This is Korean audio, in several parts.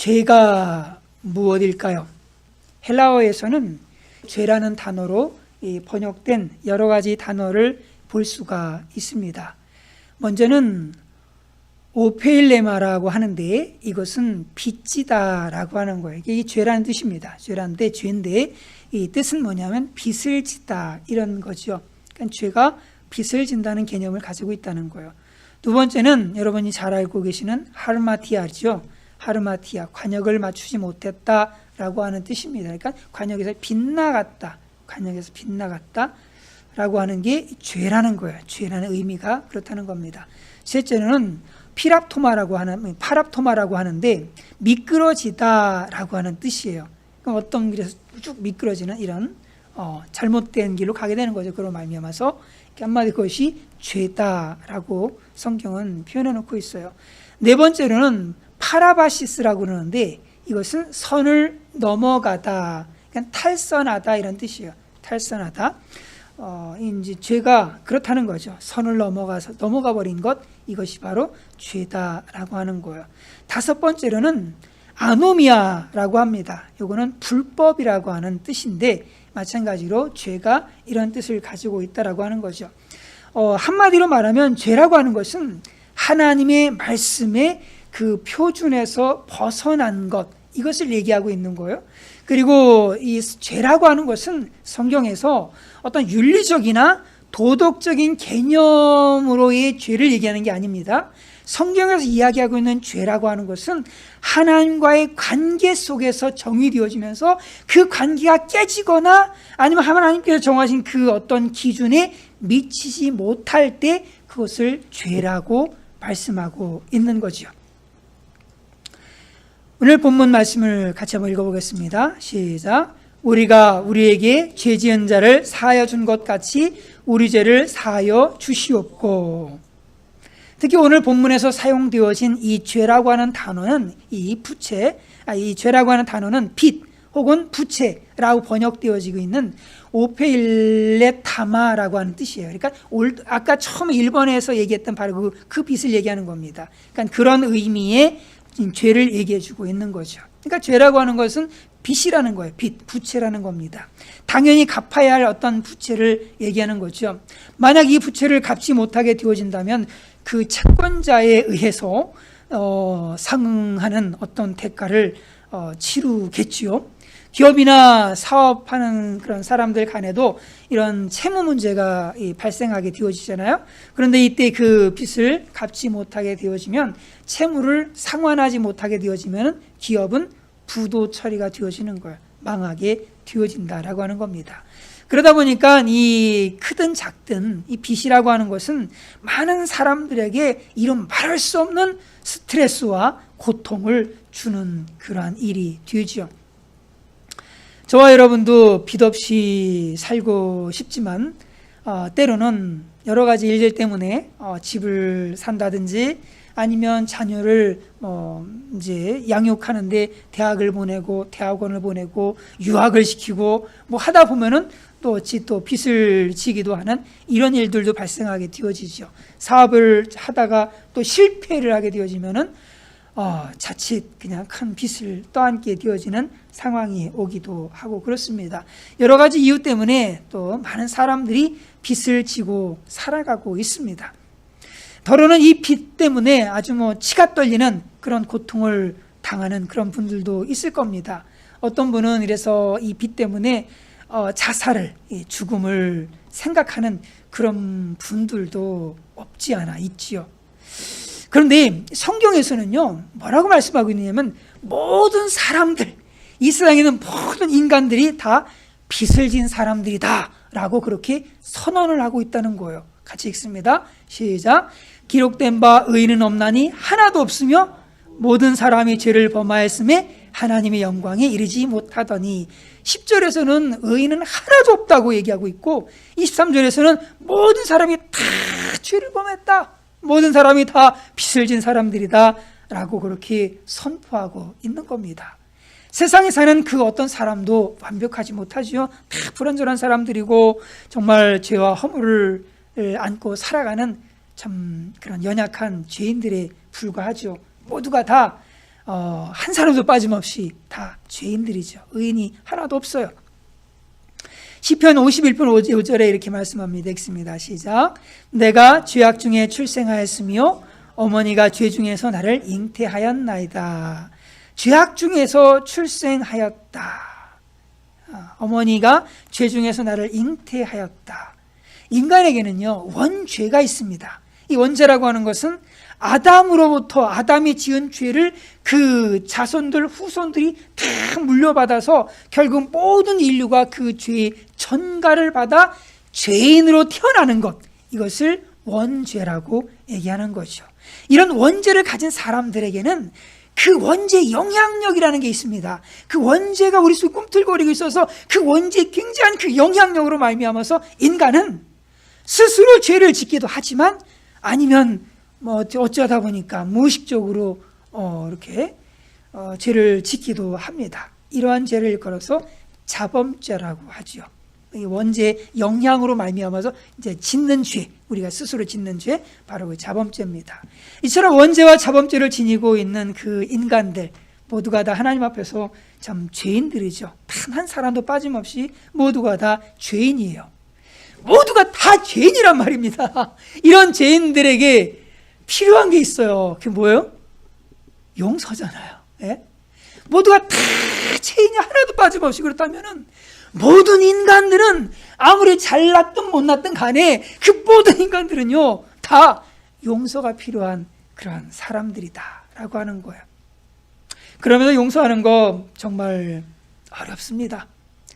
죄가 무엇일까요? 헬라어에서는 죄라는 단어로 번역된 여러 가지 단어를 볼 수가 있습니다. 먼저는 오페일레마라고 하는데 이것은 빚지다라고 하는 거예요. 이게 죄라는 뜻입니다. 죄인데 이 뜻은 뭐냐면 빚을 짓다 이런 거죠. 그러니까 죄가 빚을 진다는 개념을 가지고 있다는 거예요. 두 번째는 여러분이 잘 알고 계시는 하르마티아죠. 하르마티아, 관역을 맞추지 못했다라고 하는 뜻입니다. 그러니까 관역에서 빗나갔다, 관역에서 빗나갔다라고 하는 게 죄라는 거예요. 죄라는 의미가 그렇다는 겁니다. 셋째는 파랍토마라고 하는데 미끄러지다라고 하는 뜻이에요. 그럼 어떤 길에서 쭉 미끄러지는 이런 잘못된 길로 가게 되는 거죠. 그로 말미암아서 한마디 그것이 죄다라고 성경은 표현해 놓고 있어요. 네 번째로는 파라바시스라고 그러는데 이것은 선을 넘어가다, 그러니까 탈선하다 이런 뜻이에요. 탈선하다. 이제 죄가 그렇다는 거죠. 선을 넘어가 버린 것, 이것이 바로 죄다라고 하는 거예요. 다섯 번째로는 아노미아라고 합니다. 이거는 불법이라고 하는 뜻인데 마찬가지로 죄가 이런 뜻을 가지고 있다라고 하는 거죠. 한마디로 말하면 죄라고 하는 것은 하나님의 말씀에 그 표준에서 벗어난 것, 이것을 얘기하고 있는 거예요. 그리고 이 죄라고 하는 것은 성경에서 어떤 윤리적이나 도덕적인 개념으로의 죄를 얘기하는 게 아닙니다. 성경에서 이야기하고 있는 죄라고 하는 것은 하나님과의 관계 속에서 정의되어지면서 그 관계가 깨지거나 아니면 하나님께서 정하신 그 어떤 기준에 미치지 못할 때 그것을 죄라고 말씀하고 있는 거죠. 오늘 본문 말씀을 같이 한번 읽어보겠습니다. 시작. 우리가 우리에게 죄 지은 자를 사하여 준 것 같이 우리 죄를 사하여 주시옵고. 특히 오늘 본문에서 사용되어진 이 죄라고 하는 단어는 이 죄라고 하는 단어는 빚 혹은 부채라고 번역되어지고 있는 오페일레타마라고 하는 뜻이에요. 그러니까 아까 처음 1번에서 얘기했던 바로 그 빚을 얘기하는 겁니다. 그러니까 그런 의미의 죄를 얘기해 주고 있는 거죠. 그러니까 죄라고 하는 것은 빚이라는 거예요. 빚, 부채라는 겁니다. 당연히 갚아야 할 어떤 부채를 얘기하는 거죠. 만약 이 부채를 갚지 못하게 되어진다면 그 채권자에 의해서 상응하는 어떤 대가를 치르겠지요. 기업이나 사업하는 그런 사람들 간에도 이런 채무 문제가 발생하게 되어지잖아요. 그런데 이때 그 빚을 갚지 못하게 되어지면, 채무를 상환하지 못하게 되어지면 기업은 부도 처리가 되어지는 거예요. 망하게 되어진다라고 하는 겁니다. 그러다 보니까 이 크든 작든 이 빚이라고 하는 것은 많은 사람들에게 이런 말할 수 없는 스트레스와 고통을 주는 그러한 일이 되죠. 저와 여러분도 빚 없이 살고 싶지만 때로는 여러 가지 일들 때문에 집을 산다든지 아니면 자녀를 이제 양육하는데 대학을 보내고 대학원을 보내고 유학을 시키고 뭐 하다 보면은 또 빚을 지기도 하는 이런 일들도 발생하게 되어지죠. 사업을 하다가 또 실패를 하게 되어지면은 자칫 그냥 큰 빚을 떠안게 되어지는 상황이 오기도 하고 그렇습니다. 여러 가지 이유 때문에 또 많은 사람들이 빚을 지고 살아가고 있습니다. 더러는 이 빚 때문에 아주 치가 떨리는 그런 고통을 당하는 그런 분들도 있을 겁니다. 어떤 분은 이래서 이 빚 때문에 자살을, 죽음을 생각하는 그런 분들도 없지 않아 있지요. 그런데 성경에서는요, 뭐라고 말씀하고 있느냐면 모든 사람들, 이 세상에 있는 모든 인간들이 다 빚을 진 사람들이다 라고 그렇게 선언을 하고 있다는 거예요. 같이 읽습니다. 시작. 기록된 바 의인은 없나니 하나도 없으며 모든 사람이 죄를 범하였음에 하나님의 영광에 이르지 못하더니. 10절에서는 의인은 하나도 없다고 얘기하고 있고 23절에서는 모든 사람이 다 죄를 범했다, 모든 사람이 다 빚을 진 사람들이다 라고 그렇게 선포하고 있는 겁니다. 세상에 사는 그 어떤 사람도 완벽하지 못하지요. 다 불완전한 사람들이고 정말 죄와 허물을 안고 살아가는 참 그런 연약한 죄인들에 불과하죠. 모두가 다 한 사람도 빠짐없이 다 죄인들이죠. 의인이 하나도 없어요. 시편 51편 5절에 이렇게 말씀합니다. 읽습니다. 시작. 내가 죄악 중에 출생하였으며 어머니가 죄 중에서 나를 잉태하였나이다. 죄악 중에서 출생하였다. 어머니가 죄 중에서 나를 잉태하였다. 인간에게는요, 원죄가 있습니다. 이 원죄라고 하는 것은 아담으로부터, 아담이 지은 죄를 그 자손들, 후손들이 다 물려받아서 결국 모든 인류가 그 죄의 전가를 받아 죄인으로 태어나는 것, 이것을 원죄라고 얘기하는 거죠. 이런 원죄를 가진 사람들에게는 그 원죄의 영향력이라는 게 있습니다. 그 원죄가 우리 속에 꿈틀거리고 있어서 그 원죄의 굉장한 그 영향력으로 말미암아서 인간은 스스로 죄를 짓기도 하지만, 아니면 뭐 어쩌다 보니까 무의식적으로 이렇게 죄를 짓기도 합니다. 이러한 죄를 일컬어서 자범죄라고 하죠. 이 원죄의 영향으로 말미암아서 이제 짓는 죄, 우리가 스스로 짓는 죄, 바로 그 자범죄입니다. 이처럼 원죄와 자범죄를 지니고 있는 그 인간들 모두가 다 하나님 앞에서 참 죄인들이죠. 단 한 사람도 빠짐없이 모두가 다 죄인이에요. 모두가 다 죄인이란 말입니다. 이런 죄인들에게 필요한 게 있어요. 그게 뭐예요? 용서잖아요. 예? 모두가 다 죄인이 하나도 빠짐없이 그렇다면은 모든 인간들은 아무리 잘났든 못났든 간에 그 모든 인간들은요, 다 용서가 필요한 그러한 사람들이다라고 하는 거예요. 그러면서 용서하는 거 정말 어렵습니다.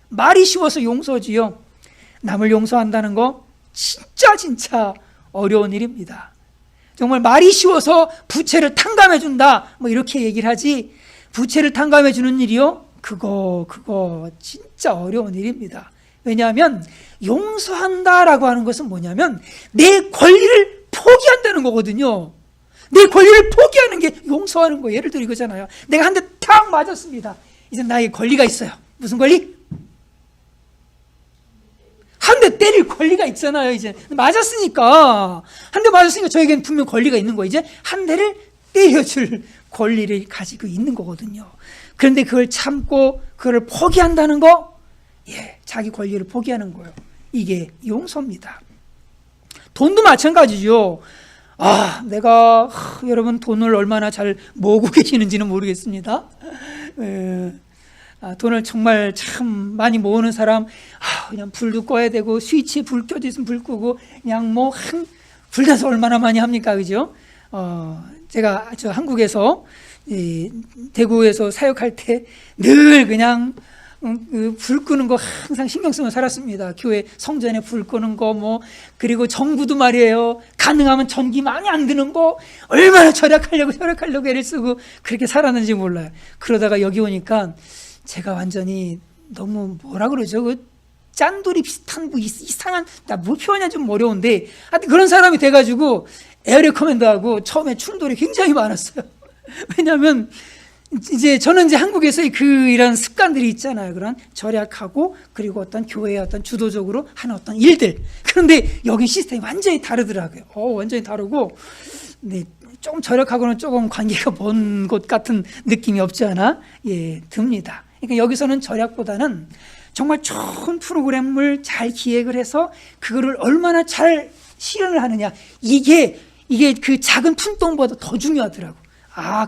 말이 쉬워서 용서지요. 남을 용서한다는 거 진짜 어려운 일입니다. 정말 말이 쉬워서 부채를 탕감해 준다, 뭐 이렇게 얘기를 하지, 부채를 탕감해 주는 일이요? 그거 진짜 어려운 일입니다. 왜냐하면 용서한다라고 하는 것은 뭐냐면 내 권리를 포기한다는 거거든요. 내 권리를 포기하는 게 용서하는 거예요. 예를 들어 이거잖아요. 내가 한 대 탁 맞았습니다. 이제 나에게 권리가 있어요. 무슨 권리? 한 대 때릴 권리가 있잖아요. 이제 맞았으니까, 한 대 맞았으니까 저에게는 분명 권리가 있는 거예요. 이제 한 대를 때려줄 권리를 가지고 있는 거거든요. 그런데 그걸 참고 그걸 포기한다는 거, 자기 권리를 포기하는 거예요. 이게 용서입니다. 돈도 마찬가지죠. 여러분 돈을 얼마나 잘 모으고 계시는지는 모르겠습니다. 돈을 정말 참 많이 모으는 사람, 그냥 불도 꺼야 되고, 스위치 불 켜져 있으면 불 끄고, 그냥 뭐 불나서 얼마나 많이 합니까, 그죠? 제가 한국에서 대구에서 사역할 때 늘 그냥 불 끄는 거 항상 신경 쓰며 살았습니다. 교회 성전에 불 끄는 거, 그리고 전구도 말이에요. 가능하면 전기 많이 안 드는 거, 얼마나 절약하려고 애를 쓰고 그렇게 살았는지 몰라요. 그러다가 여기 오니까 제가 완전히 너무 뭐라 그러죠? 그 짠돌이 비슷한 이상한, 뭐 표현이 좀 어려운데, 하여튼 그런 사람이 돼가지고 에어리 커맨더하고 처음에 충돌이 굉장히 많았어요. 왜냐하면 이제 저는 이제 한국에서 이런 습관들이 있잖아요. 그런 절약하고, 그리고 어떤 교회의 어떤 주도적으로 하는 어떤 일들. 그런데 여기 시스템이 완전히 다르더라고요. 완전히 다르고, 네, 좀 절약하고는 조금 관계가 먼 것 같은 느낌이 없지 않아 듭니다. 그러니까 여기서는 절약보다는 정말 좋은 프로그램을 잘 기획을 해서 그거를 얼마나 잘 실현을 하느냐, 이게 그 작은 푼돈보다 더 중요하더라고.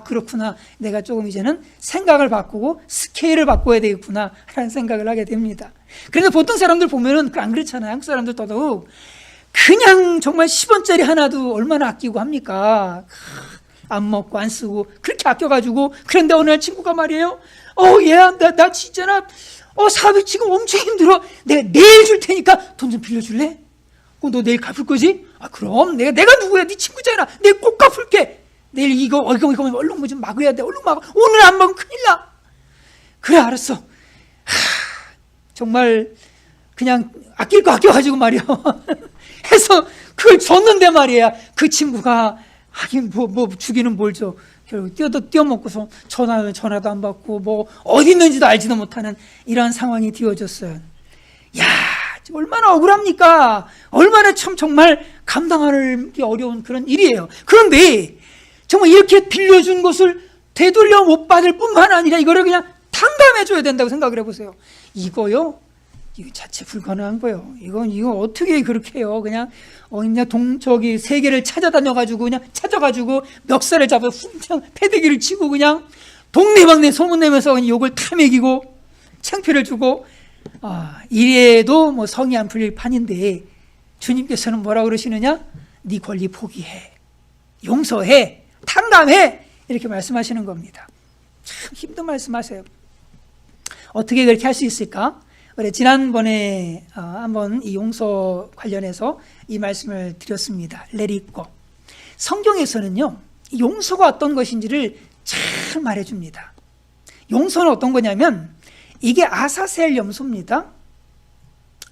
그렇구나. 내가 조금 이제는 생각을 바꾸고 스케일을 바꿔야 되겠구나 라는 생각을 하게 됩니다. 그런데 보통 사람들 보면은 안 그렇잖아요. 한국 사람들 더더욱 그냥 정말 10원짜리 하나도 얼마나 아끼고 합니까? 안 먹고 안 쓰고 그렇게 아껴가지고, 그런데 어느 날 친구가 말이에요. 얘야, 나 진짜나 사업이 지금 엄청 힘들어. 내가 내일 줄 테니까 돈 좀 빌려줄래? 너 내일 갚을 거지? 그럼 내가 누구야? 네 친구잖아. 내일 꼭 갚을게. 내일 이거 얼른 뭐 좀 막아야 돼. 얼른 막아. 오늘 안 먹으면 큰일 나. 그래, 알았어. 정말 그냥 아낄 거 아껴가지고 말이야. 해서 그걸 줬는데 말이야. 그 친구가 하긴 뭐 주기는 뭘 줘. 결국 뛰어먹고서 전화도 안 받고 뭐 어디 있는지도 알지도 못하는 이런 상황이 되어졌어요. 얼마나 억울합니까? 얼마나 참 정말 감당하기 어려운 그런 일이에요. 그런데 정말 이렇게 빌려준 것을 되돌려 못 받을 뿐만 아니라 이거를 그냥 탕감해줘야 된다고 생각을 해보세요. 이거 자체 불가능한 거예요. 이거 어떻게 그렇게 해요? 그냥 저기 세계를 찾아다녀가지고 그냥 찾아가지고 멱살을 잡아 그냥 패대기를 치고 그냥 동네방네 소문내면서 욕을 다 먹이고 창피를 주고, 이래도 뭐 성이 안 풀릴 판인데 주님께서는 뭐라고 그러시느냐? 네 권리 포기해, 용서해, 탕감해, 이렇게 말씀하시는 겁니다. 참 힘든 말씀하세요. 어떻게 그렇게 할 수 있을까? 그래, 지난번에 한번 이 용서 관련해서 이 말씀을 드렸습니다. Let it go. 성경에서는요, 용서가 어떤 것인지를 잘 말해줍니다. 용서는 어떤 거냐면 이게 아사셀 염소입니다.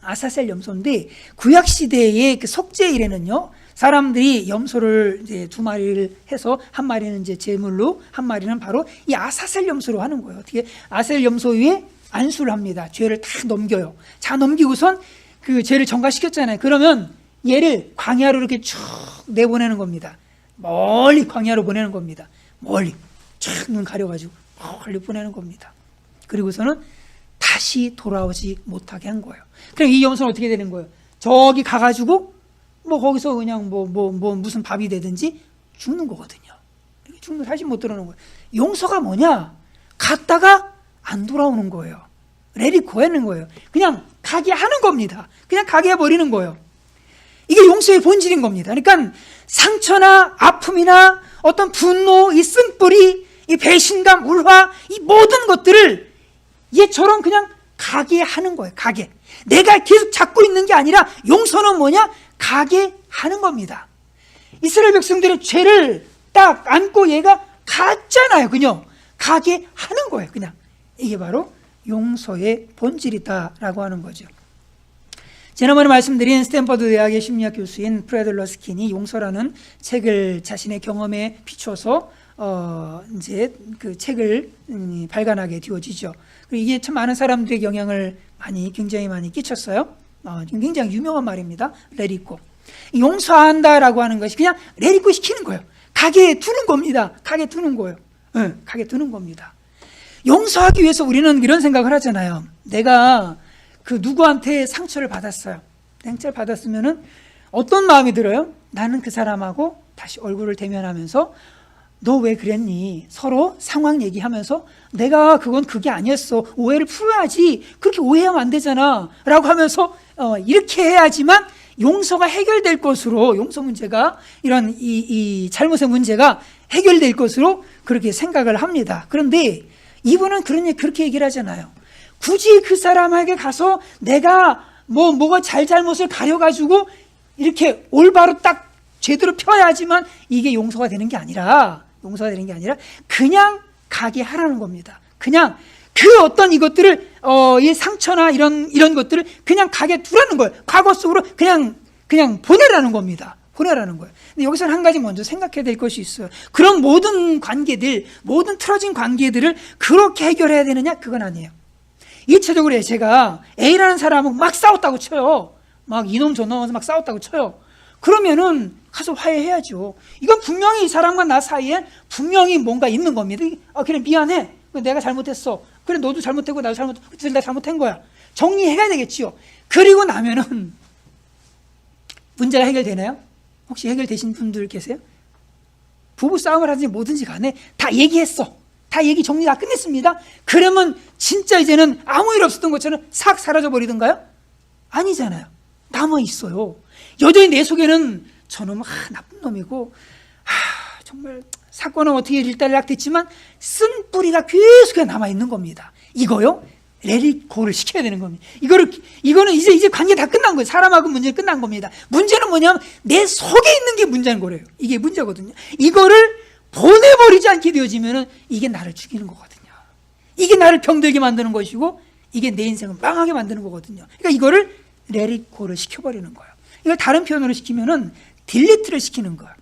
아사셀 염소인데 구약 시대의 그 속죄일에는요, 사람들이 염소를 이제 2마리를 해서 한 마리는 이제 제물로, 한 마리는 바로 이 아사셀 염소로 하는 거예요. 어떻게 아사셀 염소 위에 안수를 합니다. 죄를 다 넘겨요. 자, 넘기고선 그 죄를 전가시켰잖아요. 그러면 얘를 광야로 이렇게 쭉 내보내는 겁니다. 멀리 광야로 보내는 겁니다. 멀리 쫙 눈 가려가지고 멀리 보내는 겁니다. 그리고서는 다시 돌아오지 못하게 한 거예요. 그럼 이 염소는 어떻게 되는 거예요? 저기 가가지고 뭐 거기서 그냥 뭐 무슨 밥이 되든지 죽는 거거든요. 죽는, 다시 못 들어오는 거예요. 용서가 뭐냐? 갔다가 안 돌아오는 거예요. Let it go 하는 거예요. 그냥 가게 하는 겁니다. 그냥 가게 해버리는 거예요. 이게 용서의 본질인 겁니다. 그러니까 상처나 아픔이나 어떤 분노, 이 쓴뿌리, 이 배신감, 울화, 이 모든 것들을 얘처럼 그냥 가게 하는 거예요. 가게. 내가 계속 잡고 있는 게 아니라 용서는 뭐냐? 가게 하는 겁니다. 이스라엘 백성들의 죄를 딱 안고 얘가 갔잖아요. 그냥 가게 하는 거예요. 그냥. 이게 바로 용서의 본질이다라고 하는 거죠. 지난번에 말씀드린 스탠퍼드 대학의 심리학 교수인 프레드 러스킨이 용서라는 책을 자신의 경험에 비춰서 이제 그 책을 발간하게 되어지죠. 그리고 이게 참 많은 사람들의 영향을 굉장히 많이 끼쳤어요. 굉장히 유명한 말입니다. Let it go. 용서한다라고 하는 것이 그냥 Let it go 시키는 거예요. 가게 두는 겁니다. 가게 두는 거예요. 가게 두는 겁니다. 용서하기 위해서 우리는 이런 생각을 하잖아요. 내가 그 누구한테 상처를 받았어요. 상처를 받았으면은 어떤 마음이 들어요? 나는 그 사람하고 다시 얼굴을 대면하면서 너 왜 그랬니? 서로 상황 얘기하면서 내가 그게 아니었어. 오해를 풀어야지. 그렇게 오해하면 안 되잖아. 라고 하면서 이렇게 해야지만 용서가 해결될 것으로, 용서 문제가, 이런 이 잘못의 문제가 해결될 것으로 그렇게 생각을 합니다. 그런데 이분은 그렇게 얘기를 하잖아요. 굳이 그 사람에게 가서 내가 뭐가 잘못을 가려가지고 이렇게 올바로 딱 제대로 펴야지만 이게 용서가 되는 게 아니라 그냥 가게 하라는 겁니다. 그냥 그 어떤 이것들을 이 상처나 이런 것들을 그냥 가게 두라는 거예요. 과거 속으로 그냥 보내라는 겁니다. 보내라는 거예요. 근데 여기서는 한 가지 먼저 생각해야 될 것이 있어요. 그런 모든 관계들, 모든 틀어진 관계들을 그렇게 해결해야 되느냐? 그건 아니에요. 일차적으로 제가 A라는 사람하고 막 싸웠다고 쳐요. 막 이놈 저놈 하면서 막 싸웠다고 쳐요. 그러면은 가서 화해해야죠. 이건 분명히 이 사람과 나 사이에 분명히 뭔가 있는 겁니다. 그래, 미안해. 내가 잘못했어. 그래, 너도 잘못했고 나도 둘 다 잘못한 거야. 정리해야 되겠지요. 그리고 나면은 문제가 해결되나요? 혹시 해결되신 분들 계세요? 부부 싸움을 하든지 뭐든지 간에 다 얘기했어. 다 얘기 정리 다 끝냈습니다. 그러면 진짜 이제는 아무 일 없었던 것처럼 싹 사라져 버리던가요? 아니잖아요. 남아 있어요. 여전히 내 속에는 저놈은 나쁜 놈이고 정말 사건은 어떻게 일단락됐지만 쓴 뿌리가 계속 남아 있는 겁니다. 이거요? Let it go를 시켜야 되는 겁니다. 이거는 이제 관계 다 끝난 거예요. 사람하고 문제는 끝난 겁니다. 문제는 뭐냐면 내 속에 있는 게 문제인 거래요. 이게 문제거든요. 이거를 보내버리지 않게 되어지면은 이게 나를 죽이는 거거든요. 이게 나를 병들게 만드는 것이고 이게 내 인생을 망하게 만드는 거거든요. 그러니까 이거를 Let it go를 시켜버리는 거예요. 이걸 다른 표현으로 시키면은 딜리트를 시키는 거예요.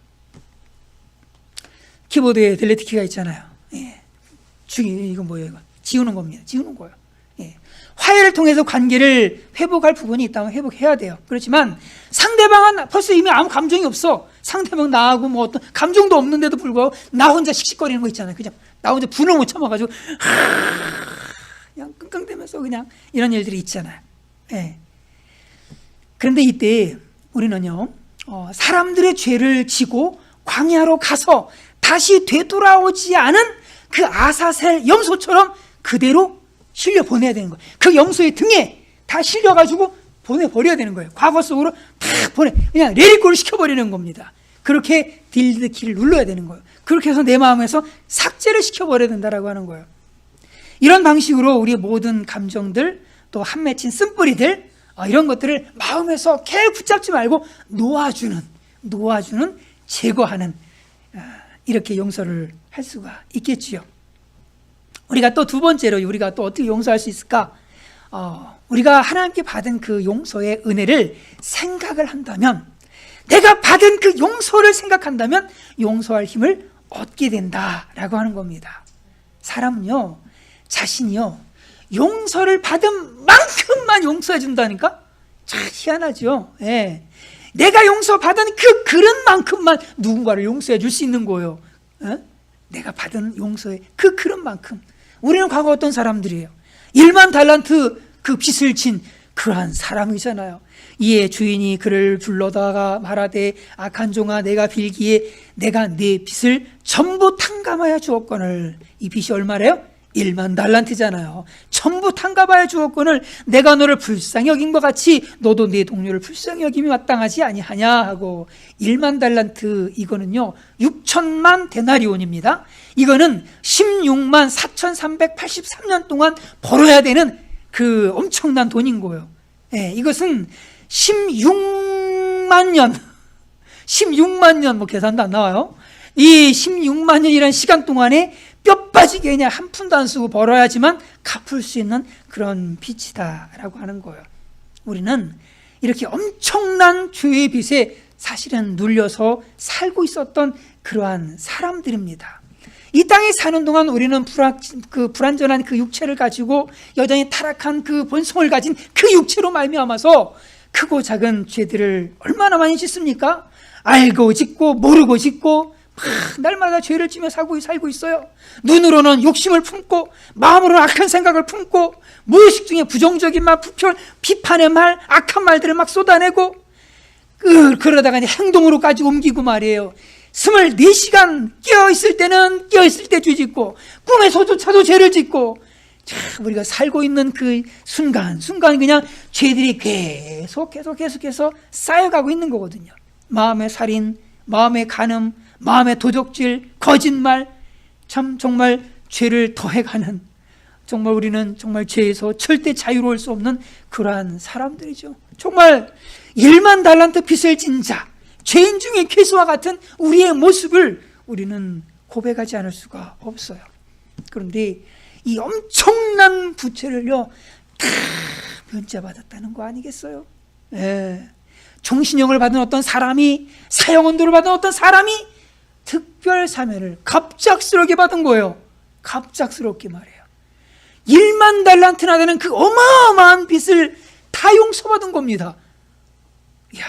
키보드에 딜리트 키가 있잖아요. 예. 이건 뭐예요? 이거 지우는 겁니다. 지우는 거예요. 화해를 통해서 관계를 회복할 부분이 있다면 회복해야 돼요. 그렇지만 상대방은 벌써 이미 아무 감정이 없어. 상대방 나하고 뭐 어떤 감정도 없는데도 불구하고 나 혼자 씩씩거리는 거 있잖아요. 그죠? 나 혼자 분을 못 참아가지고 그냥 끙끙대면서 그냥 이런 일들이 있잖아요. 그런데 이때 우리는요, 사람들의 죄를 지고 광야로 가서 다시 되돌아오지 않은 그 아사셀 염소처럼 그대로 실려 보내야 되는 거예요. 그 염소의 등에 다 실려가지고 보내버려야 되는 거예요. 과거 속으로 탁 그냥 레리코를 시켜버리는 겁니다. 그렇게 딜리트 키를 눌러야 되는 거예요. 그렇게 해서 내 마음에서 삭제를 시켜버려야 된다라고 하는 거예요. 이런 방식으로 우리 모든 감정들, 또 한 맺힌 쓴뿌리들, 이런 것들을 마음에서 계속 붙잡지 말고 놓아주는, 제거하는, 이렇게 용서를 할 수가 있겠지요. 우리가 또 두 번째로 우리가 또 어떻게 용서할 수 있을까? 우리가 하나님께 받은 그 용서의 은혜를 생각을 한다면, 내가 받은 그 용서를 생각한다면 용서할 힘을 얻게 된다라고 하는 겁니다. 사람은요, 자신이요, 용서를 받은 만큼만 용서해 준다니까? 참 희한하죠. 내가 용서받은 그 그릇만큼만 누군가를 용서해 줄 수 있는 거예요. 내가 받은 용서의 그 그릇만큼. 우리는 과거 어떤 사람들이에요? 1만 달란트 그 빚을 진 그러한 사람이잖아요. 이에 주인이 그를 불러다가 말하되 악한 종아, 내가 빌기에 내가 네 빚을 전부 탕감하여 주었거늘. 이 빚이 얼마래요? 1만 달란트잖아요. 전부 탕감하여 주었거늘 내가 너를 불쌍히 여긴 것 같이 너도 네 동료를 불쌍히 여김이 마땅하지 아니하냐 하고. 1만 달란트, 이거는요 6천만 데나리온입니다. 이거는 16만 4,383년 동안 벌어야 되는 그 엄청난 돈인 거예요. 이것은 16만 년 뭐 계산도 안 나와요. 이 16만 년이라는 시간 동안에 뼈 빠지게 그냥 한 푼도 안 쓰고 벌어야지만 갚을 수 있는 그런 빚이다라고 하는 거예요. 우리는 이렇게 엄청난 죄의 빚에 사실은 눌려서 살고 있었던 그러한 사람들입니다. 이 땅에 사는 동안 우리는 불완전한 그 육체를 가지고 여전히 타락한 그 본성을 가진 그 육체로 말미암아서 크고 작은 죄들을 얼마나 많이 짓습니까? 알고 짓고 모르고 짓고 날마다 죄를 지며 살고 있어요. 눈으로는 욕심을 품고 마음으로는 악한 생각을 품고 무의식 중에 부정적인 말, 비판의 말, 악한 말들을 막 쏟아내고 그러다가 이제 행동으로까지 옮기고 말이에요. 24시간 깨어있을 때는 깨어있을 때 죄 짓고 꿈에서조차도 죄를 짓고 우리가 살고 있는 그 순간 그냥 죄들이 계속해서 쌓여가고 있는 거거든요. 마음의 살인, 마음의 간음, 마음의 도적질, 거짓말, 참 정말 죄를 더해가는, 정말 우리는 정말 죄에서 절대 자유로울 수 없는 그러한 사람들이죠. 정말 1만 달란트 빚을 진 자, 죄인 중에 괴수와 같은 우리의 모습을 우리는 고백하지 않을 수가 없어요. 그런데 이 엄청난 부채를요 다 면제받았다는 거 아니겠어요? 종신형을 받은 어떤 사람이, 사형언도를 받은 어떤 사람이 특별 사면을 갑작스럽게 받은 거예요. 갑작스럽게 말해요. 1만 달란트나 되는 그 어마어마한 빚을 다 용서받은 겁니다. 이야,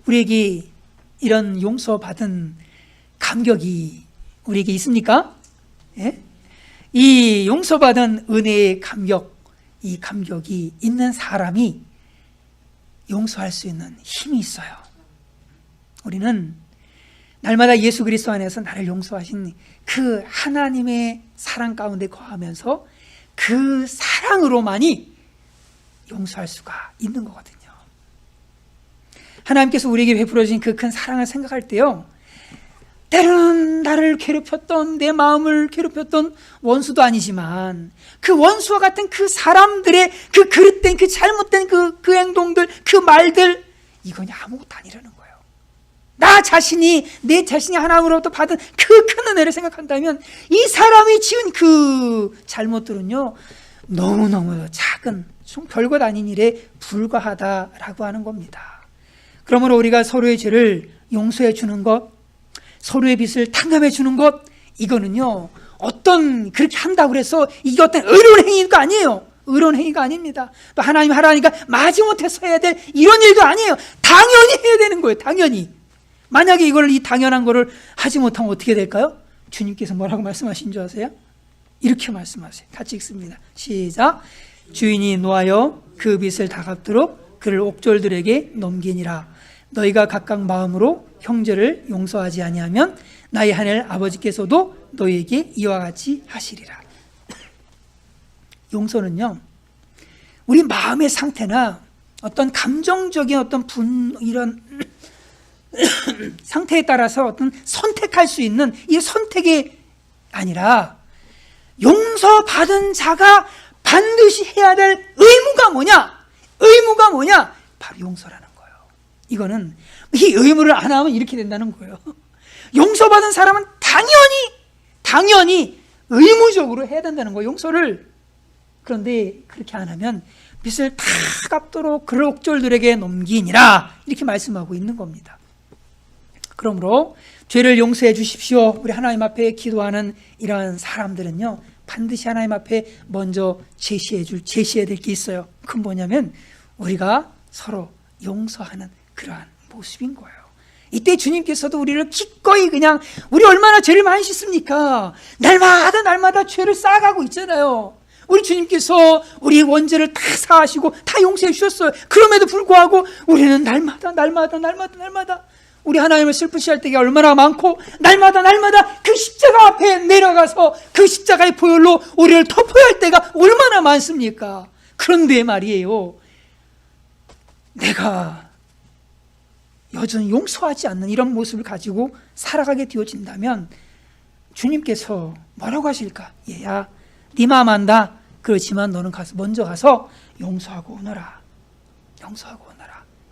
우리에게 이런 용서받은 감격이 우리에게 있습니까? 이 용서받은 은혜의 감격, 이 감격이 있는 사람이 용서할 수 있는 힘이 있어요. 우리는 날마다 예수 그리스도 안에서 나를 용서하신 그 하나님의 사랑 가운데 거하면서 그 사랑으로만이 용서할 수가 있는 거거든요. 하나님께서 우리에게 베풀어 주신 그 큰 사랑을 생각할 때요, 때로는 나를 괴롭혔던, 내 마음을 괴롭혔던 원수도 아니지만 그 원수와 같은 그 사람들의 그 그릇된, 그 잘못된 그 행동들, 그 말들, 이건 아무것도 아니라는 거예요. 내 자신이 하나님으로부터 받은 그 큰 은혜를 생각한다면 이 사람이 지은 그 잘못들은요 너무너무 작은, 별것 아닌 일에 불과하다라고 하는 겁니다. 그러므로 우리가 서로의 죄를 용서해 주는 것, 서로의 빚을 탕감해 주는 것, 이거는요 어떤 그렇게 한다고 그래서 이게 어떤 의로운 행위가 아니에요. 의로운 행위가 아닙니다. 또 하나님 하라니까 마지못해서 해야 될 이런 일도 아니에요. 당연히 해야 되는 거예요. 당연히. 만약에 이 당연한 거를 하지 못하면 어떻게 될까요? 주님께서 뭐라고 말씀하신 줄 아세요? 이렇게 말씀하세요. 같이 읽습니다. 시작. 주인이 노하여 그 빚을 다 갚도록 그를 옥졸들에게 넘기니라. 너희가 각각 마음으로 형제를 용서하지 아니하면 나의 하늘 아버지께서도 너희에게 이와 같이 하시리라. 용서는요, 우리 마음의 상태나 어떤 감정적인 어떤 이런 상태에 따라서 어떤 선택할 수 있는 이 선택이 아니라 용서받은 자가 반드시 해야 될 의무가 뭐냐? 의무가 뭐냐? 바로 용서라는 거예요. 이거는 이 의무를 안 하면 이렇게 된다는 거예요. 용서받은 사람은 당연히 의무적으로 해야 된다는 거예요. 용서를. 그런데 그렇게 안 하면 빚을 다 갚도록 그를 옥졸들에게 넘기니라 이렇게 말씀하고 있는 겁니다. 그러므로 죄를 용서해 주십시오. 우리 하나님 앞에 기도하는 이러한 사람들은요, 반드시 하나님 앞에 먼저 제시해야 될 게 있어요. 그건 뭐냐면 우리가 서로 용서하는 그러한 모습인 거예요. 이때 주님께서도 우리를 기꺼이 그냥, 우리 얼마나 죄를 많이 씻습니까? 날마다 죄를 쌓아가고 있잖아요. 우리 주님께서 우리 원죄를 다 사하시고 다 용서해 주셨어요. 그럼에도 불구하고 우리는 날마다 우리 하나님을 슬프시 할 때가 얼마나 많고, 날마다 그 십자가 앞에 내려가서 그 십자가의 보혈로 우리를 덮어야 할 때가 얼마나 많습니까? 그런데 말이에요, 내가 여전히 용서하지 않는 이런 모습을 가지고 살아가게 되어진다면 주님께서 뭐라고 하실까? 얘야, 네 마음 안다. 그렇지만 너는 먼저 가서 용서하고 오너라.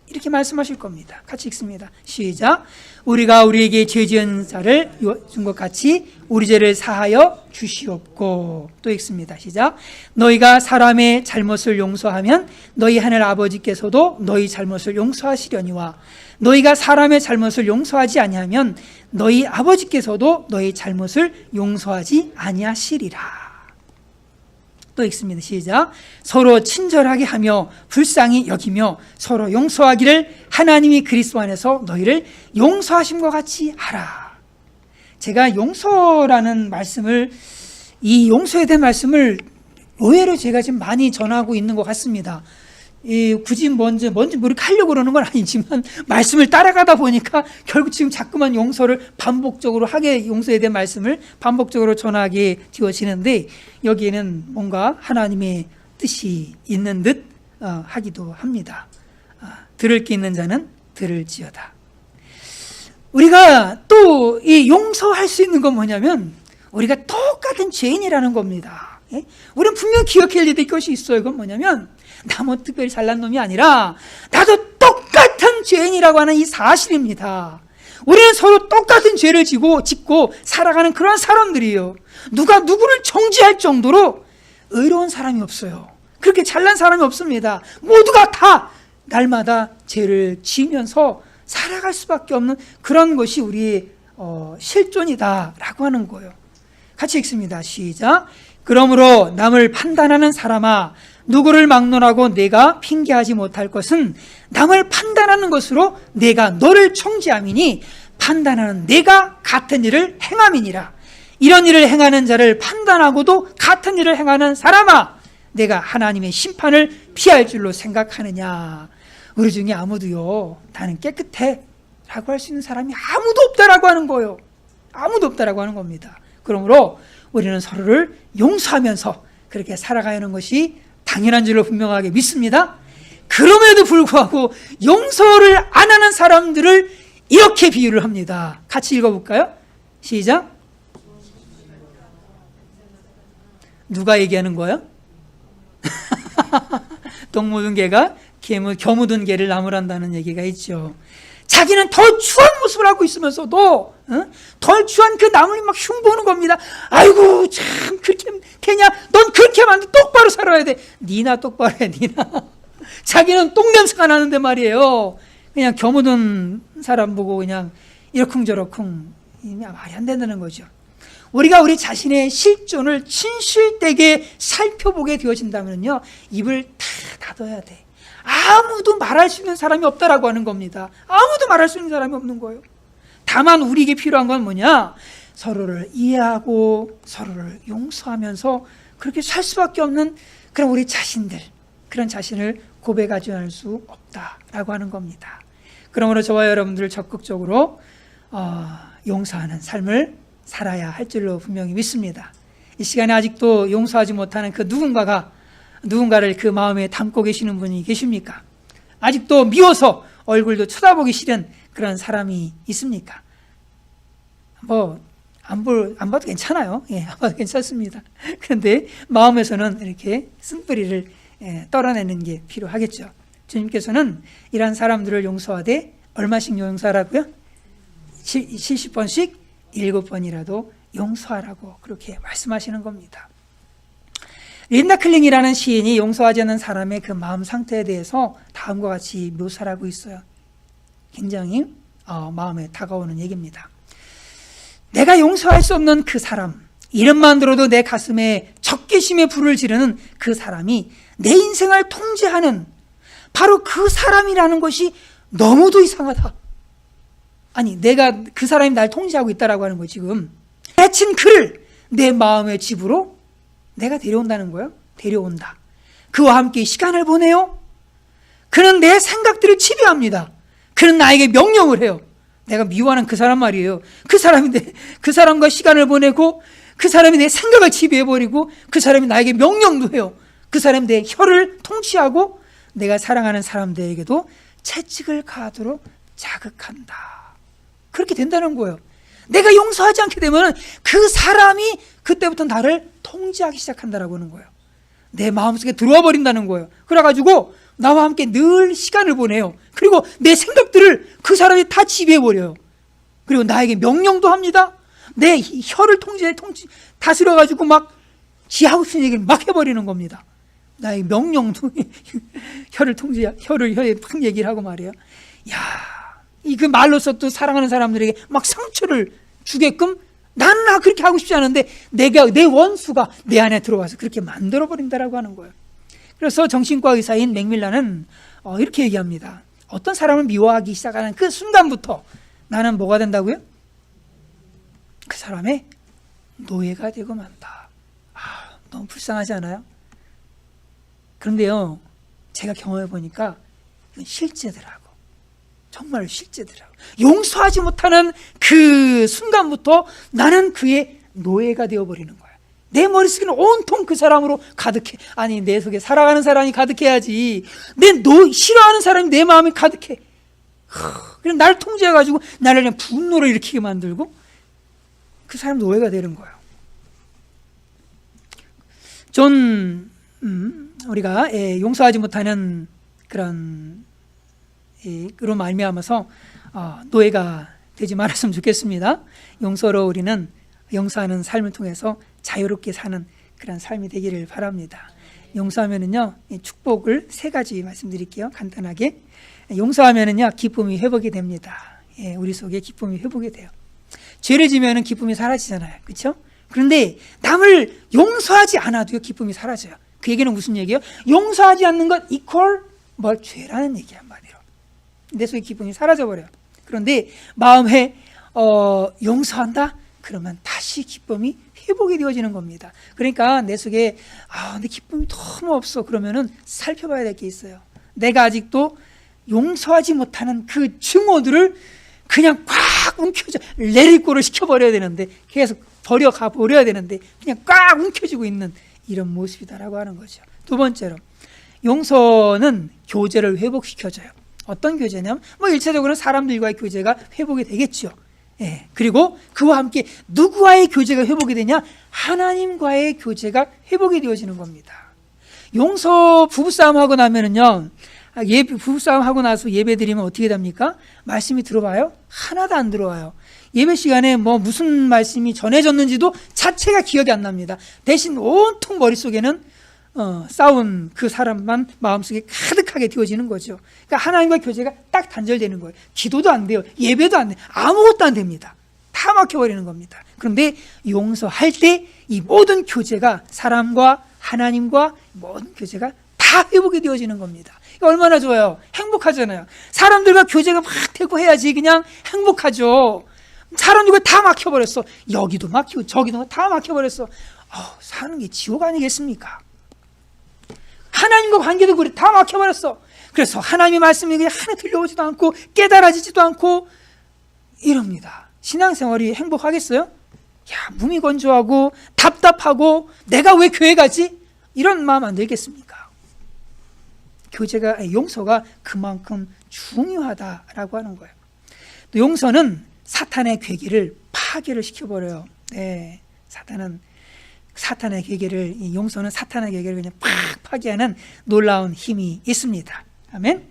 이렇게 말씀하실 겁니다. 같이 읽습니다. 시작. 우리가 우리에게 죄 지은 자를 준 것 같이 우리 죄를 사하여 주시옵고. 또 읽습니다. 시작. 너희가 사람의 잘못을 용서하면 너희 하늘 아버지께서도 너희 잘못을 용서하시려니와 너희가 사람의 잘못을 용서하지 아니하면 너희 아버지께서도 너희 잘못을 용서하지 아니하시리라. 또 읽습니다. 시작. 서로 친절하게 하며 불쌍히 여기며 서로 용서하기를 하나님이 그리스도 안에서 너희를 용서하심과 같이 하라. 제가 용서라는 말씀을, 이 용서에 대한 말씀을 의외로 제가 지금 많이 전하고 있는 것 같습니다. 굳이 뭔지 이렇게 하려고 그러는 건 아니지만 말씀을 따라가다 보니까 결국 지금 자꾸만 용서를 반복적으로 용서에 대한 말씀을 반복적으로 전하게 되어지는데, 여기에는 뭔가 하나님의 뜻이 있는 듯 하기도 합니다. 들을 게 있는 자는 들을지어다. 우리가 또 이 용서할 수 있는 건 뭐냐면 우리가 똑같은 죄인이라는 겁니다. 우리는 분명 기억해야 될 것이 있어요. 그건 뭐냐면 나 뭐 특별히 잘난 놈이 아니라 나도 똑같은 죄인이라고 하는 이 사실입니다. 우리는 서로 똑같은 죄를 짓고 살아가는 그런 사람들이에요. 누가 누구를 정죄할 정도로 의로운 사람이 없어요. 그렇게 잘난 사람이 없습니다. 모두가 다 날마다 죄를 지으면서 살아갈 수밖에 없는 그런 것이 우리의 실존이다라고 하는 거예요. 같이 읽습니다. 시작. 그러므로 남을 판단하는 사람아, 누구를 막론하고 내가 핑계하지 못할 것은 남을 판단하는 것으로 내가 너를 청지함이니 판단하는 내가 같은 일을 행함이니라. 이런 일을 행하는 자를 판단하고도 같은 일을 행하는 사람아, 내가 하나님의 심판을 피할 줄로 생각하느냐. 우리 중에 아무도요, 나는 깨끗해 라고 할 수 있는 사람이 아무도 없다라고 하는 거예요. 아무도 없다라고 하는 겁니다. 그러므로 우리는 서로를 용서하면서 그렇게 살아가는 것이 당연한 줄로 분명하게 믿습니다. 그럼에도 불구하고 용서를 안 하는 사람들을 이렇게 비유를 합니다. 같이 읽어볼까요? 시작. 누가 얘기하는 거예요? 똥 묻은 개가 겨묻은 개를 나무란다는 얘기가 있죠. 자기는 더 추한 모습을 하고 있으면서도 덜 추한 그 나무를 막 흉보는 겁니다. 아이고 참 그렇게 되냐? 넌 그렇게 하면 안 돼. 똑바로 살아야 돼. 니나 똑바로 해. 니나. 자기는 똥냄새가 나는데 말이에요. 그냥 겨묻은 사람 보고 그냥 이러쿵저러쿵 말이 안 된다는 거죠. 우리가 우리 자신의 실존을 진실되게 살펴보게 되어진다면요, 입을 다 닫아야 돼. 아무도 말할 수 있는 사람이 없다라고 하는 겁니다. 아무도 말할 수 있는 사람이 없는 거예요. 다만 우리에게 필요한 건 뭐냐? 서로를 이해하고 서로를 용서하면서 그렇게 살 수밖에 없는 그런 우리 자신들, 그런 자신을 고백하지 않을 수 없다라고 하는 겁니다. 그러므로 저와 여러분들 적극적으로 용서하는 삶을 살아야 할 줄로 분명히 믿습니다. 이 시간에 아직도 용서하지 못하는 그 누군가를 그 마음에 담고 계시는 분이 계십니까? 아직도 미워서 얼굴도 쳐다보기 싫은 그런 사람이 있습니까? 안 봐도 괜찮아요. 예, 안 봐도 괜찮습니다. 그런데 마음에서는 이렇게 쓴뿌리를 떨어내는 게 필요하겠죠. 주님께서는 이런 사람들을 용서하되 얼마씩 용서하라고요? 70번씩 7번이라도 용서하라고 그렇게 말씀하시는 겁니다. 린다 클링이라는 시인이 용서하지 않는 사람의 그 마음 상태에 대해서 다음과 같이 묘사를 하고 있어요. 굉장히 마음에 다가오는 얘기입니다. 내가 용서할 수 없는 그 사람, 이름만 들어도 내 가슴에 적개심의 불을 지르는 그 사람이 내 인생을 통제하는 바로 그 사람이라는 것이 너무도 이상하다. 아니, 내가 그 사람이 날 통제하고 있다라고 하는 거 지금. 해친 그를 내 마음의 집으로 내가 데려온다는 거예요. 데려온다. 그와 함께 시간을 보내요. 그는 내 생각들을 지배합니다. 그는 나에게 명령을 해요. 내가 미워하는 그 사람 말이에요. 그 사람과 시간을 보내고 그 사람이 내 생각을 지배해버리고 그 사람이 나에게 명령도 해요. 그 사람이 내 혀를 통치하고 내가 사랑하는 사람들에게도 채찍을 가하도록 자극한다. 그렇게 된다는 거예요. 내가 용서하지 않게 되면 그 사람이 그때부터 나를 통제하기 시작한다라고 하는 거예요. 내 마음속에 들어와 버린다는 거예요. 그래가지고 나와 함께 늘 시간을 보내요. 그리고 내 생각들을 그 사람이 다 지배해버려요. 그리고 나에게 명령도 합니다. 내 혀를 다스려가지고 막 지하고 싶은 얘기를 막 해버리는 겁니다. 나의 명령도 혀에 팍 얘기를 하고 말이에요. 이 그 말로서 또 사랑하는 사람들에게 막 상처를 주게끔 나는 그렇게 하고 싶지 않은데 내 원수가 내 안에 들어와서 그렇게 만들어버린다라고 하는 거예요. 그래서 정신과 의사인 맥밀란은 이렇게 얘기합니다. 어떤 사람을 미워하기 시작하는 그 순간부터 나는 뭐가 된다고요? 그 사람의 노예가 되고 만다. 너무 불쌍하지 않아요? 그런데요, 제가 경험해 보니까 이건 실제더라고. 정말 실제더라고. 용서하지 못하는 그 순간부터 나는 그의 노예가 되어버리는 거야. 내 머릿속에는 온통 그 사람으로 가득해. 아니, 내 속에 사랑하는 사람이 가득해야지. 싫어하는 사람이 내 마음에 가득해. 그냥 나를 통제해가지고 나를 그냥 분노를 일으키게 만들고 그 사람 노예가 되는 거예요. 우리가 용서하지 못하는 그런 그로 말미암아서 노예가 되지 말았으면 좋겠습니다. 용서로 우리는 용서하는 삶을 통해서 자유롭게 사는 그런 삶이 되기를 바랍니다. 용서하면은요, 축복을 3가지 말씀드릴게요. 간단하게. 용서하면은요, 기쁨이 회복이 됩니다. 우리 속에 기쁨이 회복이 돼요. 죄를 지면은 기쁨이 사라지잖아요. 그렇죠? 그런데 남을 용서하지 않아도요, 기쁨이 사라져요. 그 얘기는 무슨 얘기예요? 용서하지 않는 것 이퀄 죄라는 얘기야, 한마디로. 내 속에 기쁨이 사라져버려요. 그런데 마음에 용서한다? 그러면 다시 기쁨이 회복이 되어지는 겁니다. 그러니까 내 속에 내 기쁨이 너무 없어. 그러면은 살펴봐야 될 게 있어요. 내가 아직도 용서하지 못하는 그 증오들을 그냥 꽉 움켜쥐어 레리꼬를 시켜버려야 되는데, 계속 버려야 되는데 그냥 꽉 움켜쥐고 있는 이런 모습이다라고 하는 거죠. 2번째로, 용서는 교제를 회복시켜줘요. 어떤 교제냐면 1차적으로는 사람들과의 교제가 회복이 되겠죠. 그리고 그와 함께 누구와의 교제가 회복이 되냐? 하나님과의 교제가 회복이 되어지는 겁니다. 용서 부부싸움 하고 나면은요, 부부싸움 하고 나서 예배 드리면 어떻게 됩니까? 말씀이 들어와요? 하나도 안 들어와요. 예배 시간에 무슨 말씀이 전해졌는지도 자체가 기억이 안 납니다. 대신 온통 머릿속에는 싸운 그 사람만 마음속에 가득하게 되어지는 거죠. 그러니까 하나님과 교제가 딱 단절되는 거예요. 기도도 안 돼요. 예배도 안 돼요. 아무것도 안 됩니다. 다 다 막혀버리는 겁니다. 그런데 용서할 때 이 모든 교제가 사람과 하나님과 모든 교제가 다 회복이 되어지는 겁니다. 얼마나 좋아요. 행복하잖아요. 사람들과 교제가 막 되고 해야지 그냥 행복하죠. 사람들과 다 막혀버렸어. 여기도 막히고 저기도 다 막혀버렸어. 사는 게 지옥 아니겠습니까? 하나님과 관계도 그래 다 막혀버렸어. 그래서 하나님의 말씀이 그냥 하나 들려오지도 않고 깨달아지지도 않고 이럽니다. 신앙생활이 행복하겠어요? 무미건조하고 답답하고 내가 왜 교회 가지? 이런 마음 안 들겠습니까? 교제가, 용서가 그만큼 중요하다라고 하는 거예요. 또 용서는 사탄의 괴계를 파괴를 시켜버려요. 네, 사탄의 괴계를, 용서는 사탄의 괴계를 그냥 팍 파괴하는 놀라운 힘이 있습니다. 아멘.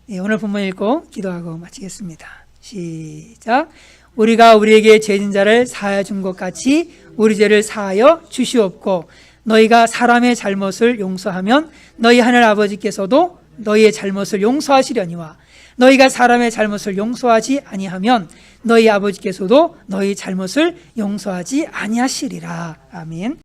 네, 오늘 본문 읽고 기도하고 마치겠습니다. 시작. 우리가 우리에게 죄진 자를 사하여 준 것 같이 우리 죄를 사하여 주시옵고 너희가 사람의 잘못을 용서하면 너희 하늘 아버지께서도 너희의 잘못을 용서하시려니와 너희가 사람의 잘못을 용서하지 아니하면 너희 아버지께서도 너희 잘못을 용서하지 아니하시리라. 아멘.